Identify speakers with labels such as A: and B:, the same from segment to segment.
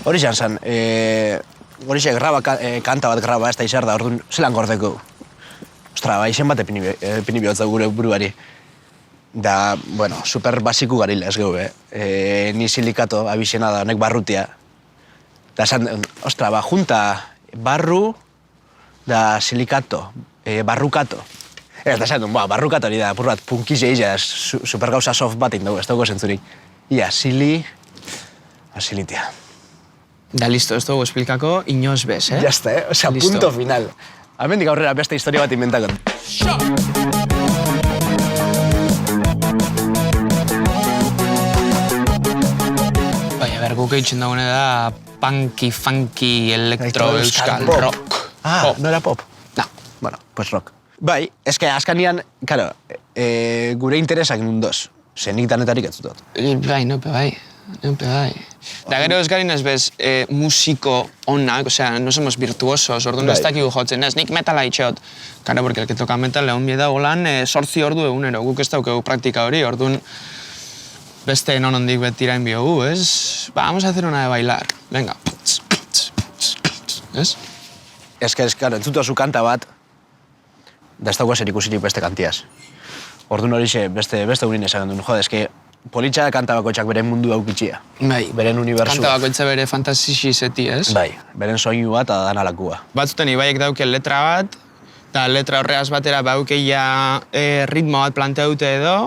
A: Hori zen, hori kanta bat graba ez da izar da, orduan zelan gordeko. Ostra, izen bat epini bihotza gure buruari. Da, bueno, super basiku garila ez geu, ni silikato, abizena da, honek barrutia. Da, esan, ostra, junta barru da silikato, barrukato. Eta esan duen, barrukato hori da, apur bat punkize izia, super gauza soft bat indago, ez dago zentzurik. Ia, silitia.
B: Da, listo, ez dugu esplikako, inoz bez,
A: Ya está, osea, punto final. Hemendik aurrera beste historia bat inventakot.
B: Bai, guk eitzen dagoene da funky, electro, euskal, rock.
A: Ah, no era pop?
B: No.
A: Bueno, pues rock. Bai, eske askanian, claro, gure interesak mundoz. Zenik danetarik ez dut.
B: Bai, nope bai. Da gero ez garin ez bez musiko onak, osea, no somos virtuosos, orduan ez dakigu jotzen, ez nik metala itxeot. Karo, porque el que toca metal egon bieda golan 8 ordu egunero, guk ez daukegu praktika hori, orduan beste nonondik betirain biogu, ez? Vamos a hacer una de bailar, venga. Ez?
A: Ez que, claro, entzutu zu kanta bat, da ez dauko zer ikusirik beste kantiaz. Orduan hori beste urin esan duen, jode, eske politxa kanta bakoitzak beren mundu aukitxia.
B: Bai.
A: Beren unibertsua.
B: Kanta bakoitza bere fantasisi zeti, ez?
A: Bai, beren soinu bat adan alakua.
B: Batzuten ibaiek dauke letra bat, eta letra horreaz batera baukeia ritmo bat planteaute edo,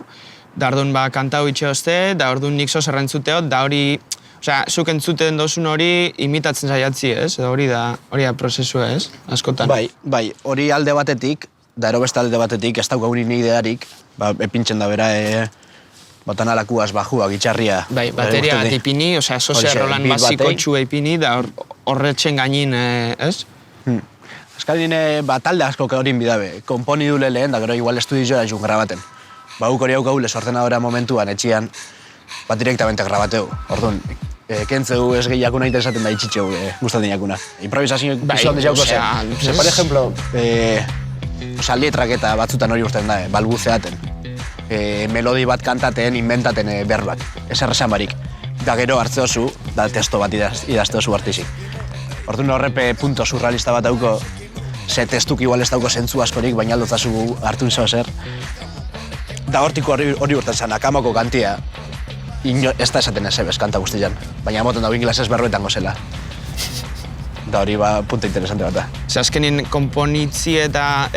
B: da orduan kanta hau itxeozte, da orduan nik zoz errentzuteot, da hori, osea, zuk entzuten dozun hori imitatzen saiatzi, ez? Edo hori da prozesua, ez? Askotan.
A: Bai, hori alde batetik, da ero beste alde batetik, ez daukagun ni idearik, epintzen da bera, botan alakuaz bajua, gitxarria.
B: Bai, bateria bat ipini, osea, zoze rolan basiko txua ipini, da horretzen gainin, ez?
A: Azkalin talde asko horin bidabe, konponi dule lehen, da gero igual estudioa jun grabaten. Guk hori haukau ordenadora momentuan, etxian, direktamente grabateu. Orduan, kentzeu ez gehiago nahi esaten da itxitxeu gustatzen jakuna. Improvisazio gizon de jauko zen. Por ejemplo, letrak eta batzutan hori urten da, balbuzeaten. Melodi bat kantaten, inventaten berbak. Ez erresan barik. Da gero hartzeozu, da testo bat idazteozu artizik. Orduan horrepe punto surrealista bat dauko, ze testuk igual ez dauko zentzu askorik, baina aldotzazu hartu izo zer. Da hortiko hori urten zen, akamako kantia, ez da esaten ez ebez kanta guztian, baina moten dago inglesez berroetan gozela. Da hori punto interesante bat da.
B: Azkenin komponitzie eta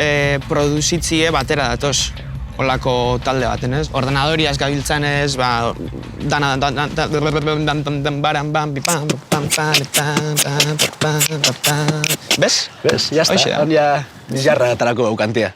B: produzitzie batera datoz, holako talde baten, ez? Ordenadoriaz gabiltzan ez, dana Bez?
A: Bez, jazta, hon ja bizarra atarako kantia.